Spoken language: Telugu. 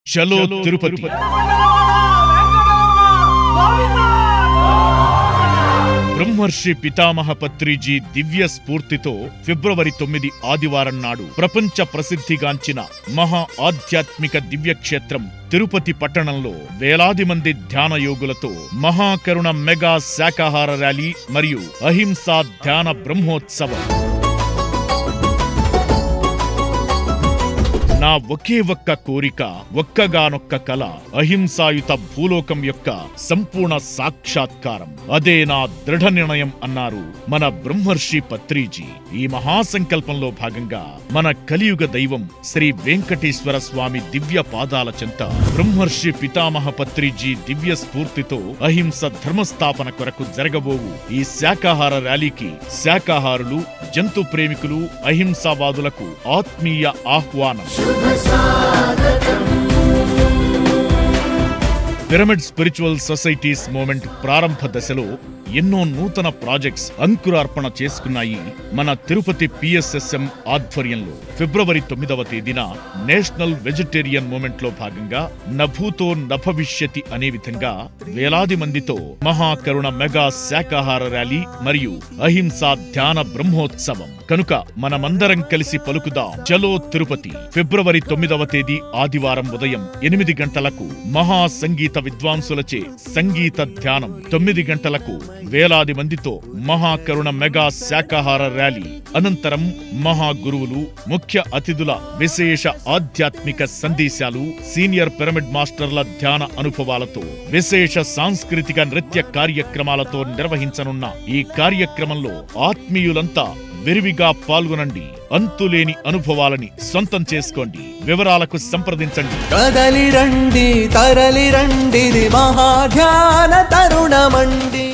చలో తిరుపతి. బ్రహ్మర్షి పితామహ పత్రిజీ దివ్య స్ఫూర్తితో ఫిబ్రవరి 9 ఆదివారం నాడు ప్రపంచ ప్రసిద్ధిగాంచిన మహా ఆధ్యాత్మిక దివ్యక్షేత్రం తిరుపతి పట్టణంలో వేలాది మంది ధ్యాన యోగులతో మహాకరుణ మెగా శాకాహార ర్యాలీ మరియు అహింసా ధ్యాన బ్రహ్మోత్సవం. నా ఒకే ఒక్క కోరిక, ఒక్కగానొక్క కల, అహింసాయుత భూలోకం యొక్క సంపూర్ణ సాక్షాత్కారం. అదే నా దృఢ నిర్ణయం అన్నారు మన బ్రహ్మర్షి పత్రిజీ. ఈ మహాసంకల్పంలో భాగంగా మన కలియుగ దైవం శ్రీ వెంకటేశ్వర స్వామి దివ్య పాదాల చెంత బ్రహ్మర్షి పితామహ పత్రిజీ దివ్య స్ఫూర్తితో అహింస ధర్మస్థాపన కొరకు జరగబోవు ఈ శాకాహార ర్యాలీకి శాకాహారులు, జంతు ప్రేమికులు, అహింసావాదులకు ఆత్మీయ ఆహ్వానం. పిరమిడ్ స్పిరిచువల్ సొసైటీస్ మూవ్మెంట్ ప్రారంభ దశలో ఎన్నో నూతన ప్రాజెక్ట్స్ అంకురార్పణ చేసుకున్నాయి మన తిరుపతి పిఎస్ఎస్ఎం ఆధ్వర్యంలో. ఫిబ్రవరి 9వ తేదీన నేషనల్ వెజిటేరియన్ మూవ్మెంట్ లో భాగంగా నభూతో నభవిష్యతి అనే విధంగా వేలాది మందితో మహాకరుణ మెగా శాకాహార ర్యాలీ మరియు అహింసా ధ్యాన బ్రహ్మోత్సవం. కనుక మనమందరం కలిసి పలుకుదాం చలో తిరుపతి. ఫిబ్రవరి 9వ తేదీ ఆదివారం ఉదయం 8 గంటలకు మహా సంగీత విద్వాంసులచే సంగీత ధ్యానం, 9 గంటలకు వేలాది మందితో మహాకరుణ మెగా శాకాహార ర్యాలీ, అనంతరం మహా గురువులు, ముఖ్య అతిథుల విశేష ఆధ్యాత్మిక సందేశాలు, సీనియర్ పిరమిడ్ మాస్టర్ల ధ్యాన అనుభవాలతో విశేష సాంస్కృతిక నృత్య కార్యక్రమాలతో నిర్వహించనున్న ఈ కార్యక్రమంలో ఆత్మీయులంతా విరివిగా పాల్గొనండి. అంతులేని అనుభవాలని సొంతం చేసుకోండి. వివరాలకు సంప్రదించండి. కదలి రండి, తరలి రండి, మహాధ్యాన తరుణమండి.